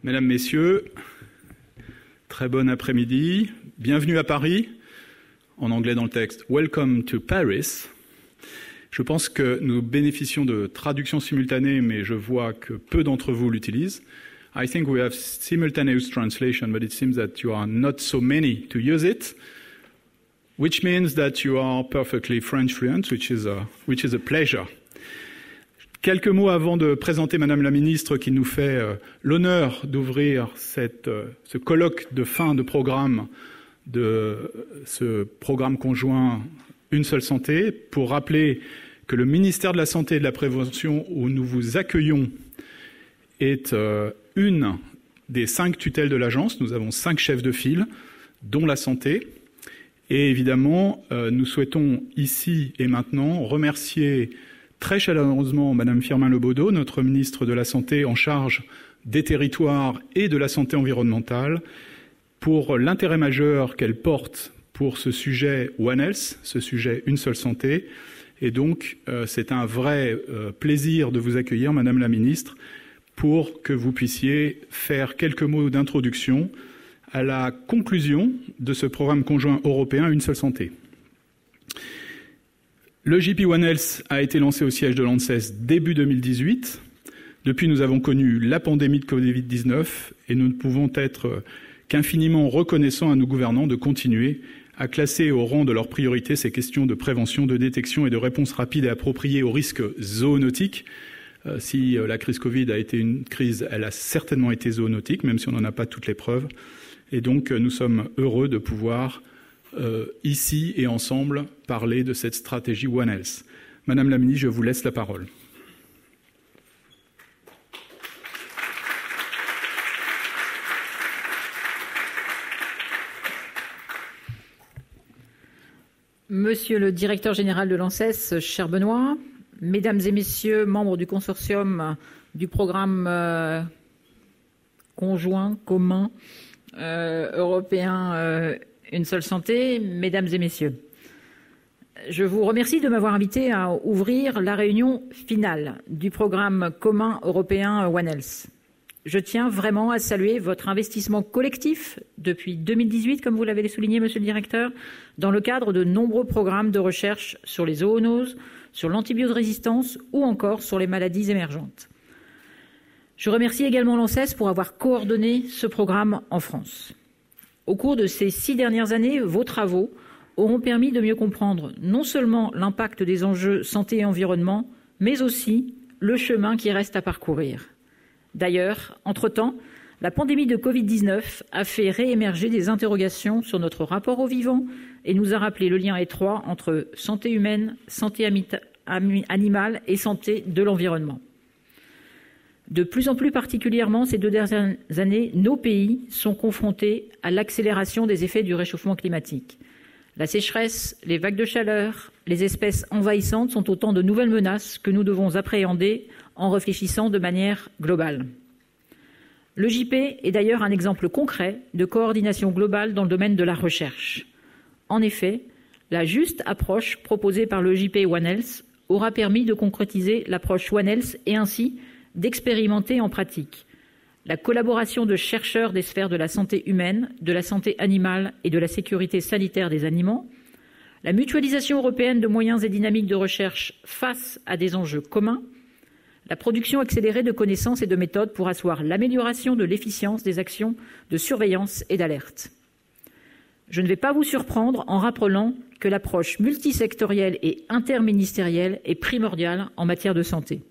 Mesdames, Messieurs, très bon après-midi. Bienvenue à Paris. En anglais dans le texte, Welcome to Paris. Je pense que nous bénéficions de traductions simultanées, mais je vois que peu d'entre vous l'utilisent. I think we have simultaneous translation, but it seems that you are not so many to use it, which means that you are perfectly French fluent, which is a pleasure. Quelques mots avant de présenter Madame la Ministre qui nous fait l'honneur d'ouvrir ce colloque de fin de programme de ce programme conjoint Une seule santé, pour rappeler que le ministère de la Santé et de la Prévention où nous vous accueillons est une des 5 tutelles de l'agence. Nous avons 5 chefs de file, dont la santé. Et évidemment, nous souhaitons ici et maintenant remercier très chaleureusement Madame Firmin Lebaudot, notre ministre de la Santé en charge des territoires et de la santé environnementale, pour l'intérêt majeur qu'elle porte pour ce sujet One Health, ce sujet Une seule santé. Et donc, c'est un vrai plaisir de vous accueillir, Madame la Ministre, pour que vous puissiez faire quelques mots d'introduction à la conclusion de ce programme conjoint européen Une seule santé. Le JP One Health a été lancé au siège de l'ANSES début 2018. Depuis, nous avons connu la pandémie de Covid-19 et nous ne pouvons être qu'infiniment reconnaissants à nos gouvernants de continuer à classer au rang de leurs priorités ces questions de prévention, de détection et de réponse rapide et appropriée aux risques zoonotiques. Si la crise Covid a été une crise, elle a certainement été zoonotique, même si on n'en a pas toutes les preuves. Et donc, nous sommes heureux de pouvoir, ici et ensemble, parler de cette stratégie One Health. Madame la Ministre, je vous laisse la parole. Monsieur le directeur général de l'ANSES, cher Benoît, mesdames et messieurs, membres du consortium du programme conjoint, commun, européen Une seule santé, mesdames et messieurs, je vous remercie de m'avoir invité à ouvrir la réunion finale du programme commun européen One Health. Je tiens vraiment à saluer votre investissement collectif depuis 2018, comme vous l'avez souligné, monsieur le directeur, dans le cadre de nombreux programmes de recherche sur les zoonoses, sur l'antibiorésistance ou encore sur les maladies émergentes. Je remercie également l'ANSES pour avoir coordonné ce programme en France. Au cours de ces 6 dernières années, vos travaux auront permis de mieux comprendre non seulement l'impact des enjeux santé et environnement, mais aussi le chemin qui reste à parcourir. D'ailleurs, entre-temps, la pandémie de Covid-19 a fait réémerger des interrogations sur notre rapport au vivant et nous a rappelé le lien étroit entre santé humaine, santé animale et santé de l'environnement. De plus en plus particulièrement, ces 2 dernières années, nos pays sont confrontés à l'accélération des effets du réchauffement climatique. La sécheresse, les vagues de chaleur, les espèces envahissantes sont autant de nouvelles menaces que nous devons appréhender en réfléchissant de manière globale. Le JP est d'ailleurs un exemple concret de coordination globale dans le domaine de la recherche. En effet, la juste approche proposée par le JP One Health aura permis de concrétiser l'approche One Health et ainsi d'expérimenter en pratique la collaboration de chercheurs des sphères de la santé humaine, de la santé animale et de la sécurité sanitaire des aliments, la mutualisation européenne de moyens et dynamiques de recherche face à des enjeux communs, la production accélérée de connaissances et de méthodes pour asseoir l'amélioration de l'efficience des actions de surveillance et d'alerte. Je ne vais pas vous surprendre en rappelant que l'approche multisectorielle et interministérielle est primordiale en matière de santé.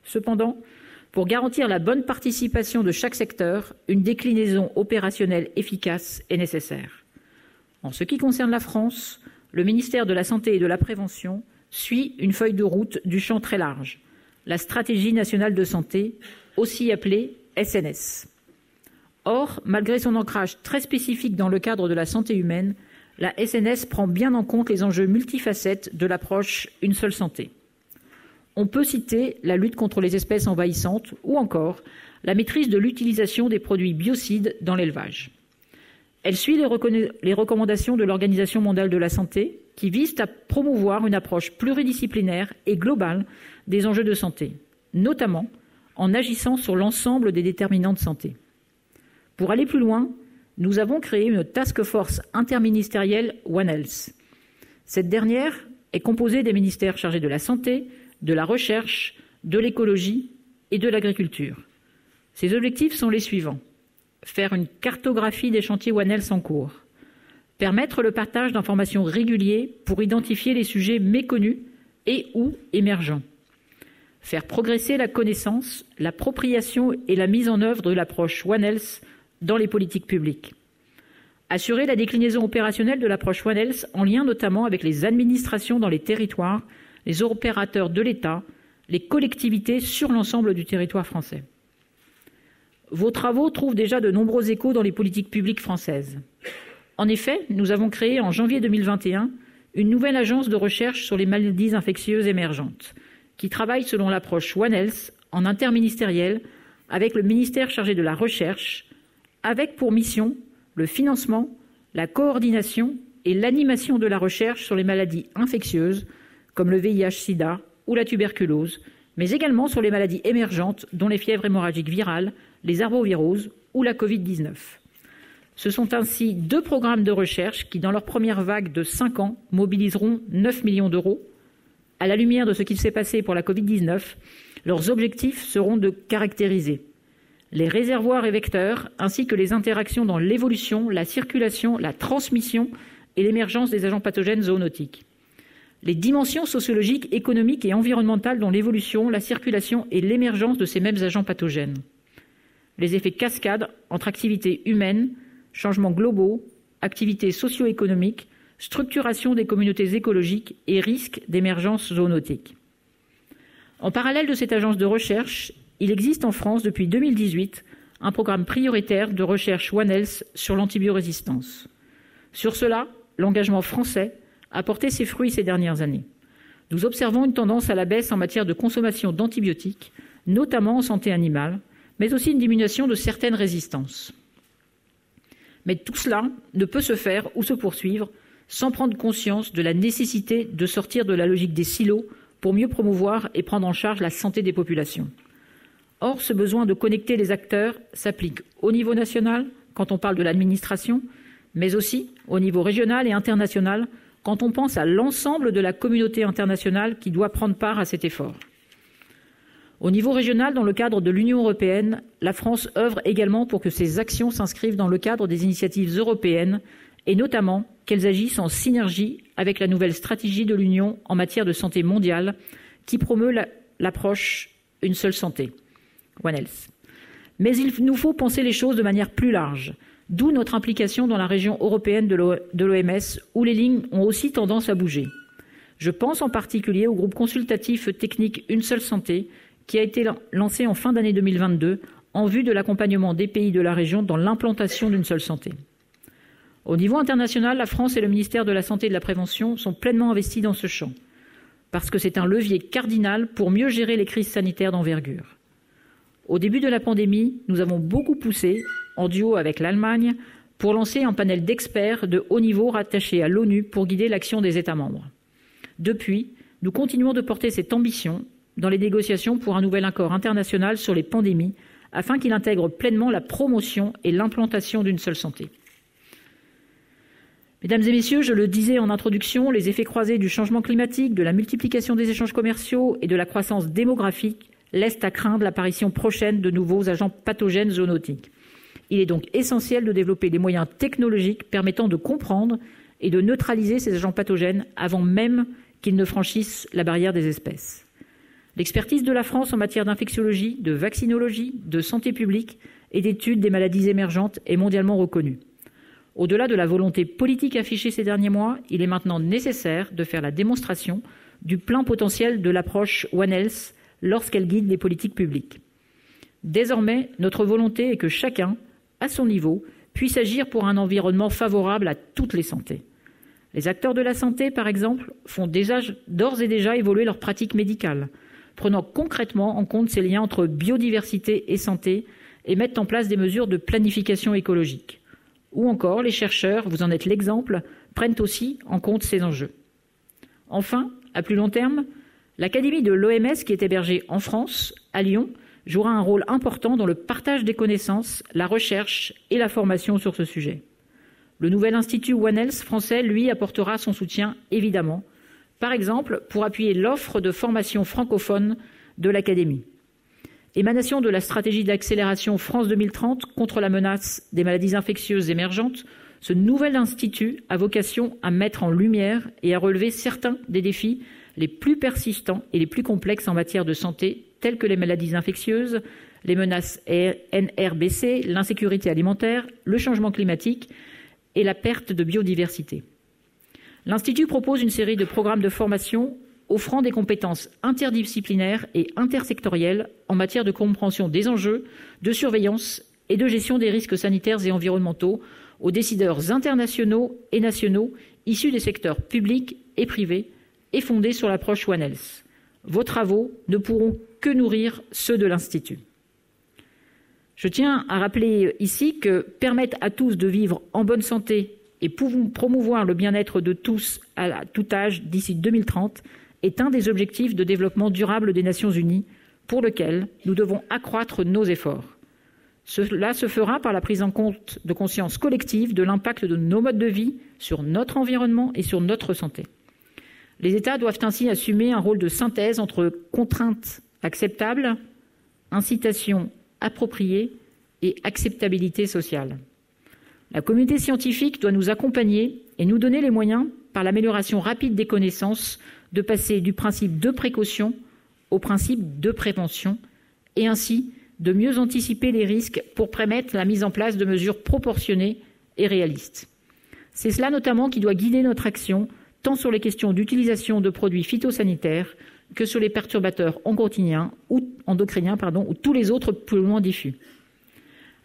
Cependant, pour garantir la bonne participation de chaque secteur, une déclinaison opérationnelle efficace est nécessaire. En ce qui concerne la France, le ministère de la Santé et de la Prévention suit une feuille de route du champ très large, la Stratégie nationale de santé, aussi appelée SNS. Or, malgré son ancrage très spécifique dans le cadre de la santé humaine, la SNS prend bien en compte les enjeux multifacettes de l'approche Une seule santé. On peut citer la lutte contre les espèces envahissantes ou encore la maîtrise de l'utilisation des produits biocides dans l'élevage. Elle suit les recommandations de l'Organisation mondiale de la santé qui visent à promouvoir une approche pluridisciplinaire et globale des enjeux de santé, notamment en agissant sur l'ensemble des déterminants de santé. Pour aller plus loin, nous avons créé une task force interministérielle One Health. Cette dernière est composée des ministères chargés de la santé, de la recherche, de l'écologie et de l'agriculture. Ses objectifs sont les suivants. Faire une cartographie des chantiers One Health en cours. Permettre le partage d'informations réguliers pour identifier les sujets méconnus et ou émergents. Faire progresser la connaissance, l'appropriation et la mise en œuvre de l'approche One Health dans les politiques publiques. Assurer la déclinaison opérationnelle de l'approche One Health en lien notamment avec les administrations dans les territoires, les opérateurs de l'État, les collectivités sur l'ensemble du territoire français. Vos travaux trouvent déjà de nombreux échos dans les politiques publiques françaises. En effet, nous avons créé en janvier 2021 une nouvelle agence de recherche sur les maladies infectieuses émergentes, qui travaille selon l'approche One Health en interministériel avec le ministère chargé de la recherche, avec pour mission le financement, la coordination et l'animation de la recherche sur les maladies infectieuses, comme le VIH-Sida ou la tuberculose, mais également sur les maladies émergentes, dont les fièvres hémorragiques virales, les arboviroses ou la Covid-19. Ce sont ainsi 2 programmes de recherche qui, dans leur première vague de 5 ans, mobiliseront 9 millions d'euros. À la lumière de ce qu'il s'est passé pour la Covid-19, leurs objectifs seront de caractériser les réservoirs et vecteurs, ainsi que les interactions dans l'évolution, la circulation, la transmission et l'émergence des agents pathogènes zoonotiques. Les dimensions sociologiques, économiques et environnementales dans l'évolution, la circulation et l'émergence de ces mêmes agents pathogènes. Les effets cascades entre activités humaines, changements globaux, activités socio-économiques, structuration des communautés écologiques et risques d'émergence zoonotique. En parallèle de cette agence de recherche, il existe en France depuis 2018 un programme prioritaire de recherche One Health sur l'antibiorésistance. Sur cela, l'engagement français a porté ses fruits ces dernières années. Nous observons une tendance à la baisse en matière de consommation d'antibiotiques, notamment en santé animale, mais aussi une diminution de certaines résistances. Mais tout cela ne peut se faire ou se poursuivre sans prendre conscience de la nécessité de sortir de la logique des silos pour mieux promouvoir et prendre en charge la santé des populations. Or, ce besoin de connecter les acteurs s'applique au niveau national, quand on parle de l'administration, mais aussi au niveau régional et international, quand on pense à l'ensemble de la communauté internationale qui doit prendre part à cet effort. Au niveau régional, dans le cadre de l'Union européenne, la France œuvre également pour que ces actions s'inscrivent dans le cadre des initiatives européennes et notamment qu'elles agissent en synergie avec la nouvelle stratégie de l'Union en matière de santé mondiale qui promeut l'approche « Une seule santé ». One Health. Mais il nous faut penser les choses de manière plus large, d'où notre implication dans la région européenne de l'OMS, où les lignes ont aussi tendance à bouger. Je pense en particulier au groupe consultatif technique Une seule santé, qui a été lancé en fin d'année 2022 en vue de l'accompagnement des pays de la région dans l'implantation d'une seule santé. Au niveau international, la France et le ministère de la Santé et de la Prévention sont pleinement investis dans ce champ, parce que c'est un levier cardinal pour mieux gérer les crises sanitaires d'envergure. Au début de la pandémie, nous avons beaucoup poussé, en duo avec l'Allemagne, pour lancer un panel d'experts de haut niveau rattachés à l'ONU pour guider l'action des États membres. Depuis, nous continuons de porter cette ambition dans les négociations pour un nouvel accord international sur les pandémies, afin qu'il intègre pleinement la promotion et l'implantation d'une seule santé. Mesdames et messieurs, je le disais en introduction, les effets croisés du changement climatique, de la multiplication des échanges commerciaux et de la croissance démographique laissent à craindre l'apparition prochaine de nouveaux agents pathogènes zoonotiques. Il est donc essentiel de développer des moyens technologiques permettant de comprendre et de neutraliser ces agents pathogènes avant même qu'ils ne franchissent la barrière des espèces. L'expertise de la France en matière d'infectiologie, de vaccinologie, de santé publique et d'études des maladies émergentes est mondialement reconnue. Au-delà de la volonté politique affichée ces derniers mois, il est maintenant nécessaire de faire la démonstration du plein potentiel de l'approche One Health lorsqu'elle guide les politiques publiques. Désormais, notre volonté est que chacun, à son niveau, puisse agir pour un environnement favorable à toutes les santé. Les acteurs de la santé, par exemple, font d'ores et déjà évoluer leurs pratiques médicales, prenant concrètement en compte ces liens entre biodiversité et santé et mettent en place des mesures de planification écologique. Ou encore, les chercheurs, vous en êtes l'exemple, prennent aussi en compte ces enjeux. Enfin, à plus long terme, l'Académie de l'OMS, qui est hébergée en France, à Lyon, jouera un rôle important dans le partage des connaissances, la recherche et la formation sur ce sujet. Le nouvel institut One Health français, lui, apportera son soutien, évidemment, par exemple pour appuyer l'offre de formation francophone de l'Académie. Émanation de la stratégie d'accélération France 2030 contre la menace des maladies infectieuses émergentes, ce nouvel institut a vocation à mettre en lumière et à relever certains des défis les plus persistants et les plus complexes en matière de santé, tels que les maladies infectieuses, les menaces NRBC, l'insécurité alimentaire, le changement climatique et la perte de biodiversité. L'Institut propose une série de programmes de formation offrant des compétences interdisciplinaires et intersectorielles en matière de compréhension des enjeux, de surveillance et de gestion des risques sanitaires et environnementaux aux décideurs internationaux et nationaux issus des secteurs publics et privés et fondés sur l'approche One Health. Vos travaux ne pourront que nourrir ceux de l'Institut. Je tiens à rappeler ici que permettre à tous de vivre en bonne santé et promouvoir le bien-être de tous à tout âge d'ici 2030 est un des objectifs de développement durable des Nations Unies pour lequel nous devons accroître nos efforts. Cela se fera par la prise en compte de conscience collective de l'impact de nos modes de vie sur notre environnement et sur notre santé. Les États doivent ainsi assumer un rôle de synthèse entre contraintes acceptables, incitations appropriées et acceptabilité sociale. La communauté scientifique doit nous accompagner et nous donner les moyens, par l'amélioration rapide des connaissances, de passer du principe de précaution au principe de prévention et ainsi de mieux anticiper les risques pour permettre la mise en place de mesures proportionnées et réalistes. C'est cela notamment qui doit guider notre action, tant sur les questions d'utilisation de produits phytosanitaires que sur les perturbateurs endocriniens ou tous les autres plus loin diffus.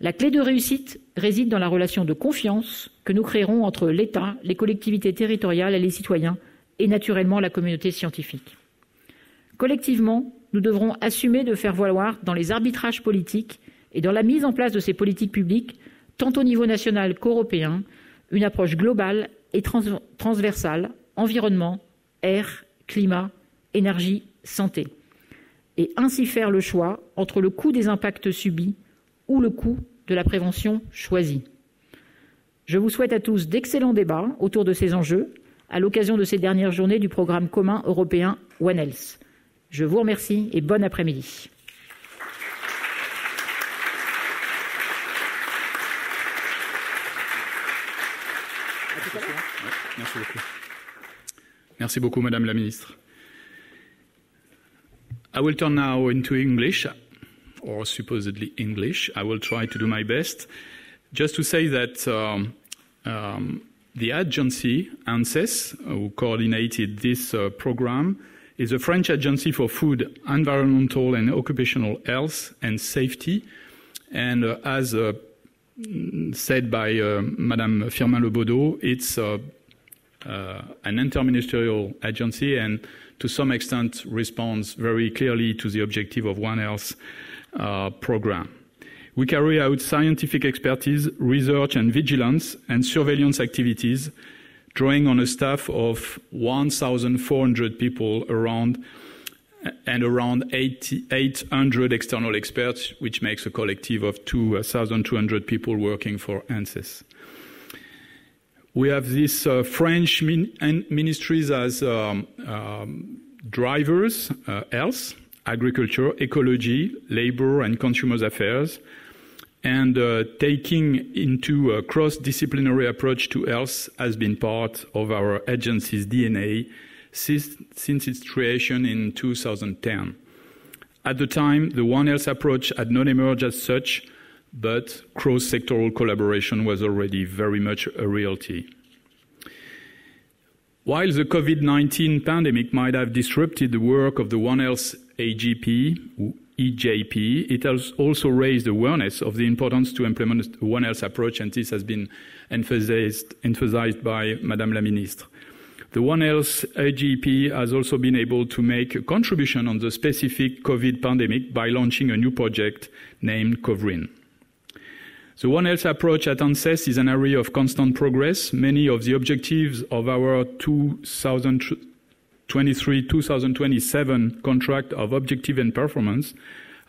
La clé de réussite réside dans la relation de confiance que nous créerons entre l'État, les collectivités territoriales et les citoyens, et naturellement la communauté scientifique. Collectivement, nous devrons assumer de faire valoir dans les arbitrages politiques et dans la mise en place de ces politiques publiques, tant au niveau national qu'européen, une approche globale et transversale, environnement, air, climat, énergie, santé, et ainsi faire le choix entre le coût des impacts subis ou le coût de la prévention choisie. Je vous souhaite à tous d'excellents débats autour de ces enjeux à l'occasion de ces dernières journées du programme commun européen One Health. Je vous remercie et bon après-midi. Merci beaucoup. Merci beaucoup, Madame la Ministre. I will turn now into English, or supposedly English. I will try to do my best. Just to say that the agency, ANSES, who coordinated this program, is a French agency for food, environmental and occupational health and safety. And as said by Madame Firmin-Lebaudot, it's an interministerial agency and to some extent responds very clearly to the objective of One Health program. We carry out scientific expertise, research and vigilance and surveillance activities, drawing on a staff of 1,400 people around 800 external experts, which makes a collective of 2,200 people working for ANSES. We have these French ministries as drivers, health, agriculture, ecology, labor and consumers affairs, and taking into a cross-disciplinary approach to health has been part of our agency's DNA since its creation in 2010. At the time, the One Health approach had not emerged as such, but cross-sectoral collaboration was already very much a reality. While the COVID-19 pandemic might have disrupted the work of the One Health AGP, EJP, it has also raised awareness of the importance to implement the One Health approach, and this has been emphasized by Madame la Ministre. The One Health AGP has also been able to make a contribution on the specific COVID pandemic by launching a new project named COVRIN. The One Health approach at ANSES is an area of constant progress. Many of the objectives of our 2023-2027 contract of objective and performance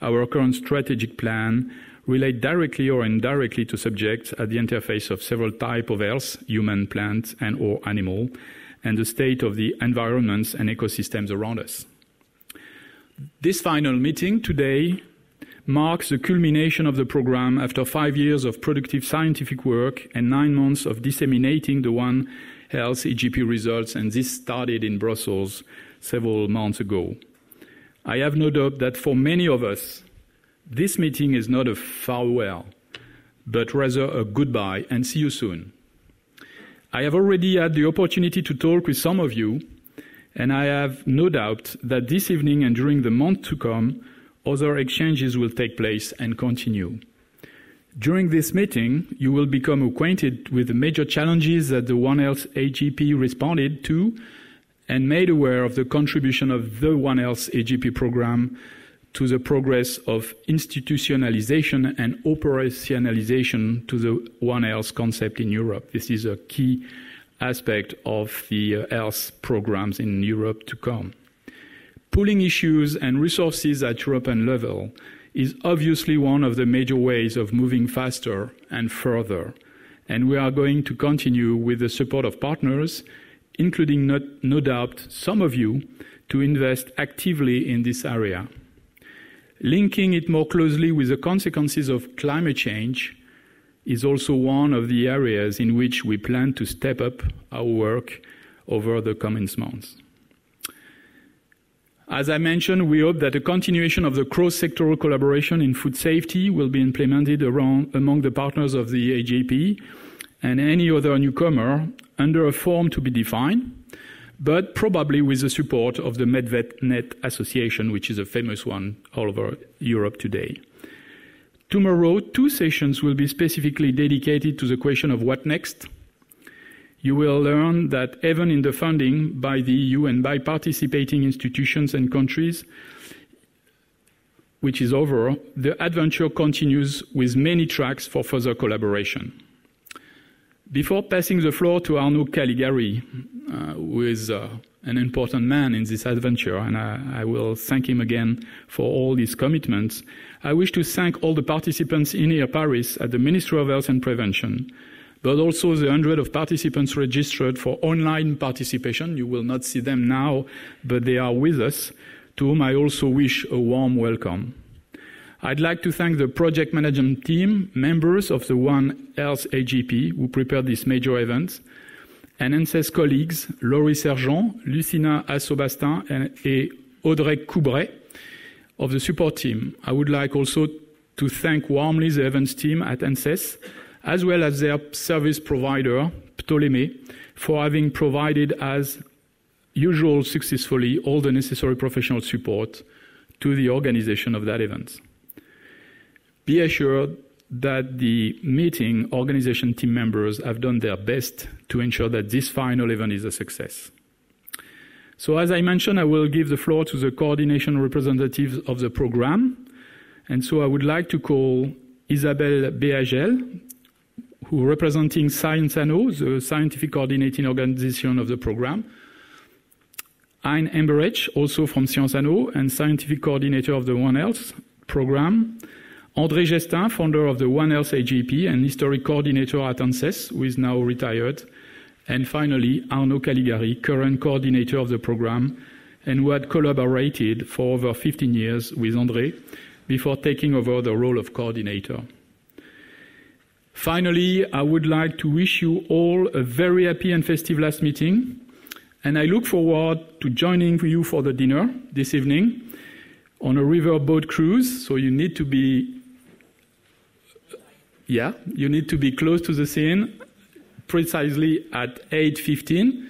our current strategic plan relate directly or indirectly to subjects at the interface of several types of health, human, plant, and or animal, and the state of the environments and ecosystems around us. This final meeting today marks the culmination of the program after 5 years of productive scientific work and 9 months of disseminating the One Health EGP results, and this started in Brussels several months ago. I have no doubt that for many of us, this meeting is not a farewell, but rather a goodbye and see you soon. I have already had the opportunity to talk with some of you, and I have no doubt that this evening and during the month to come, other exchanges will take place and continue. During this meeting, you will become acquainted with the major challenges that the One Health AGP responded to and made aware of the contribution of the One Health AGP program to the progress of institutionalization and operationalization to the One Health concept in Europe. This is a key aspect of the health programs in Europe to come. Pooling issues and resources at European level is obviously one of the major ways of moving faster and further, and we are going to continue with the support of partners, including no doubt some of you, to invest actively in this area. Linking it more closely with the consequences of climate change is also one of the areas in which we plan to step up our work over the coming months. As I mentioned, we hope that a continuation of the cross-sectoral collaboration in food safety will be implemented among the partners of the AGP and any other newcomer under a form to be defined, but probably with the support of the MedVetNet Association, which is a famous one all over Europe today. Tomorrow, 2 sessions will be specifically dedicated to the question of what next. You will learn that even in the funding by the EU and by participating institutions and countries, which is over, the adventure continues with many tracks for further collaboration. Before passing the floor to Arnaud Caligari, who is an important man in this adventure, and I will thank him again for all his commitments, I wish to thank all the participants in here Paris at the Ministry of Health and Prevention, but also the 100 of participants registered for online participation. You will not see them now, but they are with us, to whom I also wish a warm welcome. I'd like to thank the project management team, members of the One Health AGP, who prepared this major event, and ANSES colleagues, Laurie Sergent, Lucina Assobastin, and Audrey Coubret of the support team. I would like also to thank warmly the events team at ANSES, as well as their service provider, Ptolemé, for having provided, as usual successfully, all the necessary professional support to the organization of that event. Be assured that the meeting organization team members have done their best to ensure that this final event is a success. So as I mentioned, I will give the floor to the coordination representatives of the program. And so I would like to call Isabelle Béagel, who representing Science Anno, the scientific coordinating organization of the program. Hein Emberich, also from Science Anno and scientific coordinator of the One Health program. André Gestin, founder of the One Health AGP and historic coordinator at ANSES, who is now retired. And finally, Arnaud Caligari, current coordinator of the program, and who had collaborated for over 15 years with André before taking over the role of coordinator. Finally, I would like to wish you all a very happy and festive last meeting, and I look forward to joining you for the dinner this evening on a river boat cruise. So you need to be close to the scene precisely at 8:15,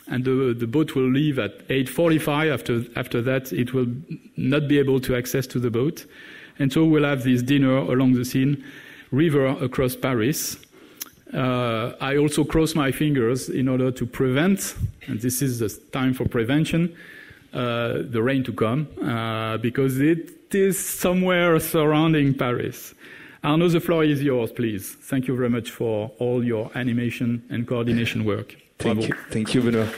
and the boat will leave at 8:45. After that, it will not be able to access to the boat. And so we'll have this dinner along the Seine river across Paris. I also cross my fingers in order to prevent, and this is the time for prevention, the rain to come, because it is somewhere surrounding Paris. Arnaud, the floor is yours, please. Thank you very much for all your animation and coordination work. Thank you, Benoît.